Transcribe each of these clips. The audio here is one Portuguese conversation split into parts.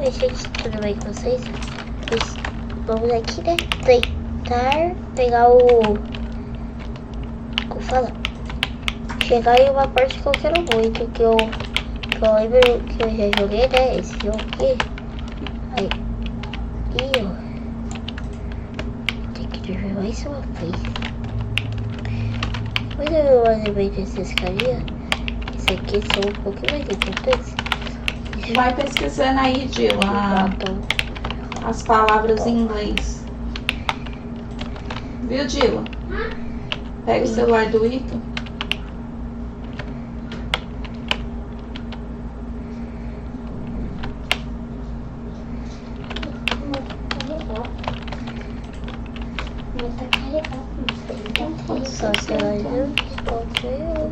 Oi, gente, tudo bem com vocês? Vamos aqui, né? Tentar pegar o... Como fala? Chegar em uma parte que eu quero muito, que eu lembro que eu já joguei, né? Esse jogo aqui. Aí, e ó, tem que dormir mais uma vez. Mas eu lembrei desses carinha. Esse aqui são um pouquinho mais importantes. Vai pesquisando aí, Dila, as palavras em inglês. Viu, Dila? Pega o celular do Ito.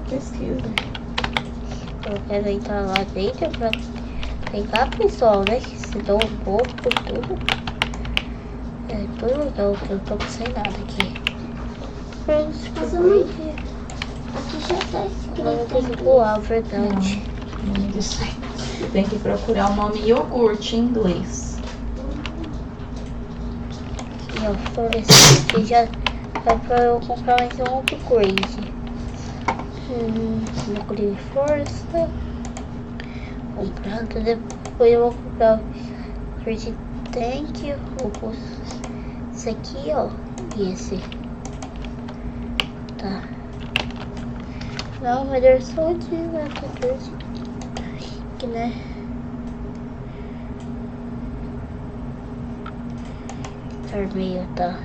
Pesquisa. Eu quero entrar lá dentro pra pegar, pessoal, né? Que se dá um pouco por tudo. É tudo legal, que eu tô sem nada aqui. Aqui já tá escrito. Agora eu tenho que voar, verdade. Não, nome disso aí. Você tem que procurar o nome iogurte em inglês. E ó, esse aqui já vai pra eu comprar mais um upgrade. Núcleo de força. Comprado, depois eu vou comprar o Credit Tank, esse aqui, ó, e esse. Tá. Não, melhor só de 14. Aqui, né? Vermelho, tá?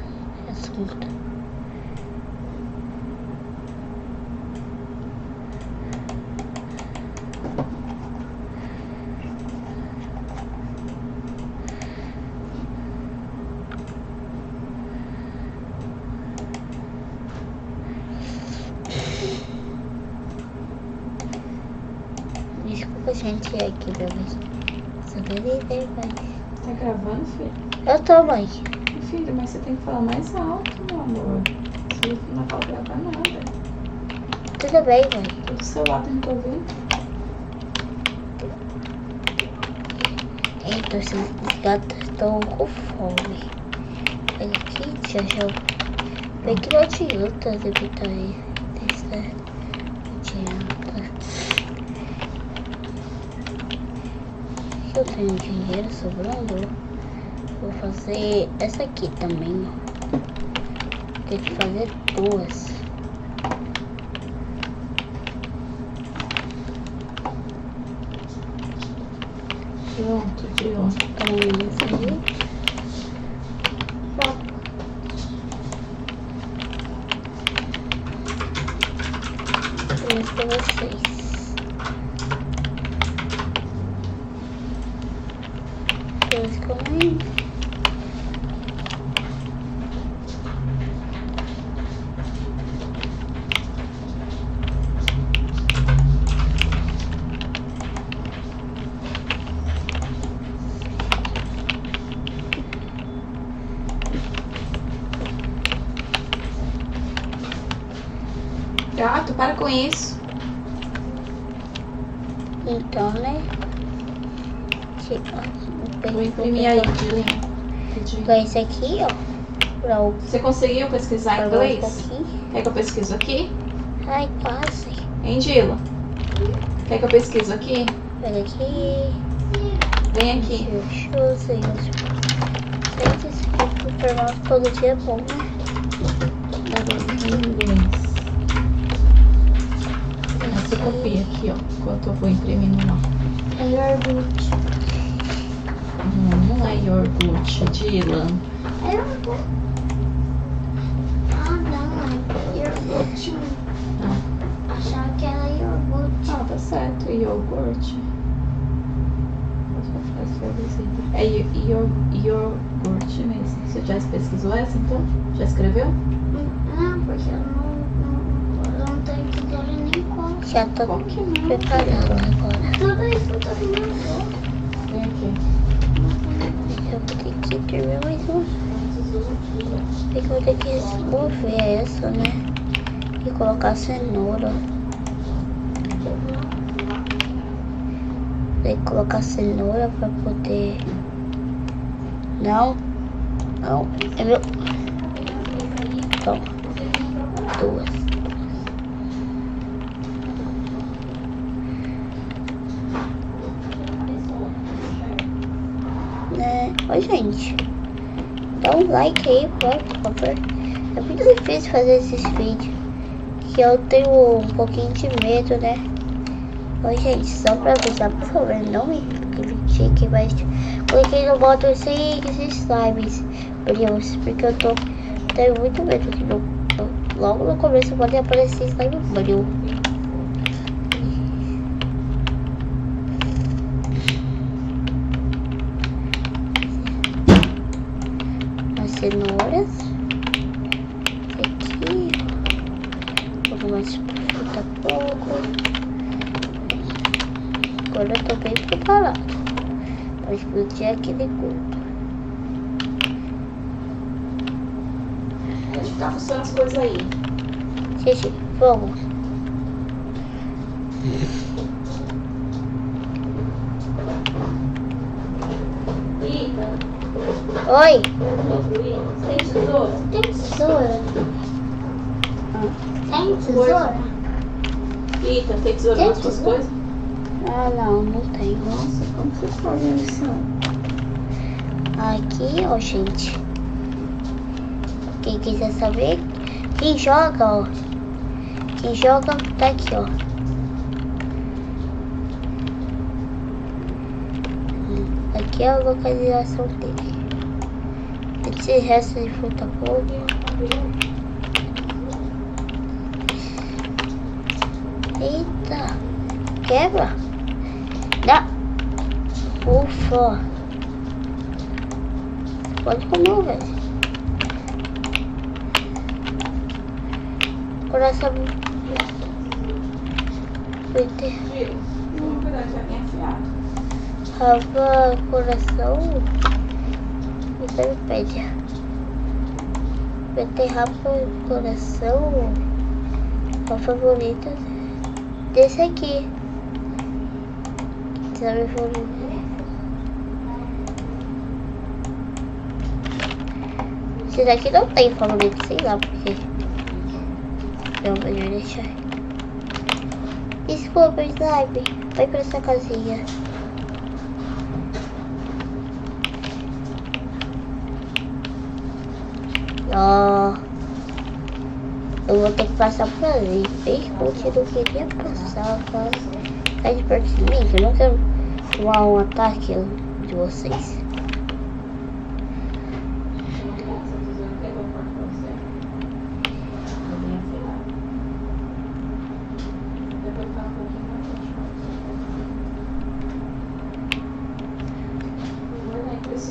Assunto. Desculpa, gente, é aqui pra mim. Só queria ver, pai. Tá gravando, filho? Eu tô, mãe. Filho, mas você tem que falar mais alto, meu amor. Você não pode gravar nada. Tudo bem, mãe. Todo seu lado não tô ouvindo. Eita, esses gatos estão com fome. Olha aqui, já. Bem que não adianta evitar isso, né? Não adianta. Se eu tenho dinheiro sobrando, vou fazer essa aqui também, ó. Tem que fazer duas. Pronto, Dila. Então, isso aí. Isso pra vocês. Dois comigo. Gato, para com isso. Então, né? Vou imprimir aí, Dila. Pegar esse aqui, ó. Pra o Você conseguiu pesquisar em inglês? Quer que eu pesquiso aqui? Ai, quase. Hein, Dila? Quer que eu pesquiso aqui? Pega aqui. Vem aqui. Shows aí. O formato todo dia é bom, né? Em inglês. Você copia aqui, ó. Enquanto eu vou imprimindo lá. É iogurte. Não é iogurte, Dila. É iogurte. Ah, não, é iogurte. Ah. Achava que era iogurte. Ah, tá certo. Iogurte. É iogurte mesmo. Você já pesquisou essa, então? Já escreveu? Não, porque eu não tenho que ler nem conta. Já tô Como que não? preparando agora. Tudo isso tá no meu corpo. Vem aqui. Eu vou ter que escrever mais uma. Eu vou ter que remover essa, né? E colocar cenoura. Tem que colocar cenoura pra poder... Não. Não. É meu... Toma. 2. Né? Oi, gente. Dá um like aí, por favor. É muito difícil fazer esses vídeos. Que eu tenho um pouquinho de medo, né? Oi, gente, só pra avisar, por favor, não me critique, mas coloquei no modo sem esses slimes brilhos, porque eu tenho muito medo que logo no começo pode aparecer slime brilho. As cenouras. Aqui. Algumas fruta pouco. Agora eu tô bem preparado para explodir aquele corpo. Onde tá funcionando as coisas aí? Gente, vamos. Rita, Oi. tem tesoura? Tem tesoura? Tem tesoura? Rita, tem tesoura Tem nas suas tesoura? coisas? Ah, não tem. Nossa, como vocês fazem isso? Aqui, ó, gente. Quem quiser saber, quem joga, ó. Quem joga tá aqui, ó. Aqui é a localização dele. Esse resto de fruta podre. Eita! Quebra! Dá! Ufa! Pode comer, velho. Coração. Vai ter. Giro, vamos cuidar, já tem afiado. Rava, coração. Misericórdia. Beterraba, coração. A favorita desse aqui. Sabe, favorita. Esse daqui não tem favorito, sei lá porque. Eu vou deixar. Desculpa, slime. Vai pra essa casinha. Ó. Eu vou ter que passar por ali. Bem escondido, eu queria passar. Sai de perto de mim, que eu não quero tomar um ataque de vocês.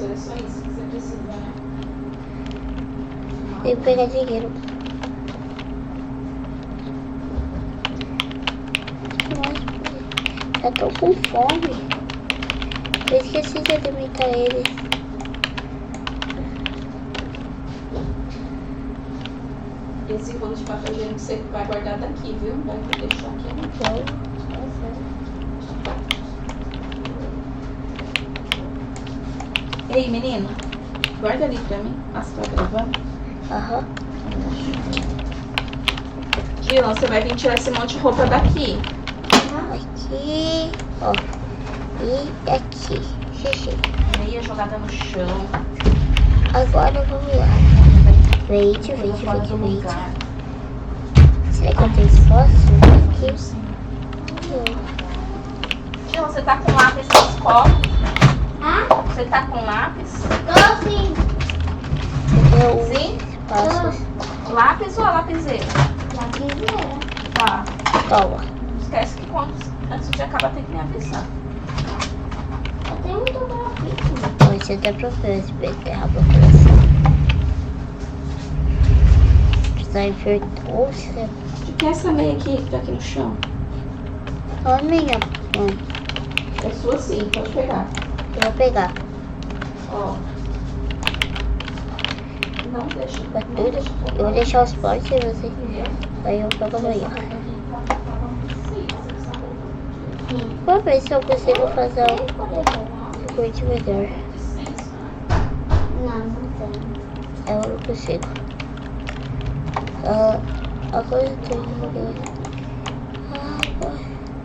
É só isso que você precisa, né? Tem que pegar dinheiro. Nossa, já tô com fome. Eu esqueci de alimentar eles. Esse rolo de papel higiênico você vai guardar daqui, viu? Não vai deixar aqui, não. Então, Ei, menino, guarda ali pra mim. Ah, você tá gravando? aham. Dylan, você vai vir tirar esse monte de roupa daqui. Aqui, ó. E aqui. Xixi. Meia jogada no chão. Agora vamos lá. Verde. Fora do lugar. Será que eu tenho fósforo aqui? Dylan, você tá com lápis na escola? Ah? Você tá com lápis? Tô sim. Eu Sim? passo. Lápis ou a lapiseira? Lapiseira. Tá. Toma. Não esquece que quando antes de acabar tem que me avisar. Eu tenho muito grafite. Você dá pra ver esse beterraba coração. Precisa enfertar. De que é essa meia aqui que tá aqui no chão? Olha a minha. É sua sim, pode pegar. Eu vou pegar. Ó. Não deixa. Eu vou deixar os potes e você. Aí eu pego amanhã. Vou ver se eu consigo fazer um curte melhor. Não tem. Eu não consigo. Agora eu tô indo.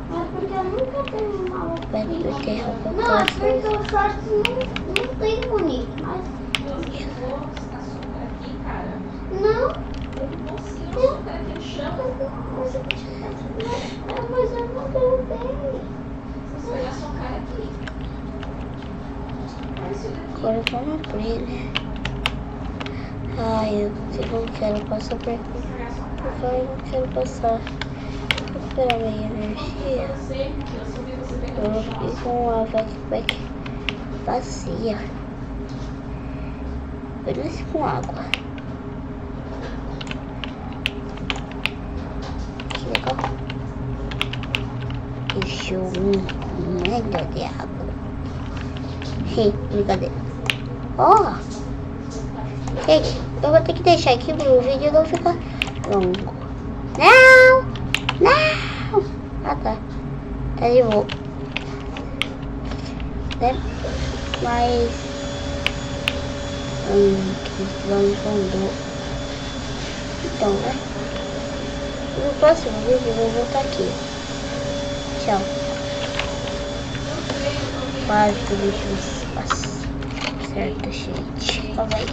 Mas porque eu nunca tenho uma roupa Vai bonita. ter roupa Não, é fácil. porque o short não tem bonito, mas... Eu vou açúcar aqui, cara. Não, Você o açúcar aqui no chão. mas eu não derrubei. Você vai olhar sua cara aqui. Olha isso daqui. Agora vamos abrir, né? Ai, eu não quero passar por aqui. Eu não quero passar. Vou recuperar minha energia. Eu fiz uma backpack vazia. Apenas com água. Que legal. Deixou um média de água. Brincadeira. Ó! Gente, eu vou ter que deixar aqui para o vídeo não ficar longo. Não! Não! Ah, tá. Tá de boa. Né? Mas... que mandou. Então, né? No próximo vídeo eu vou voltar aqui. Tchau. Quase que o bicho passa. Certo, gente. Calma aí.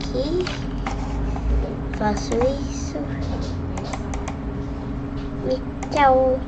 Aqui. Faço isso. E tchau.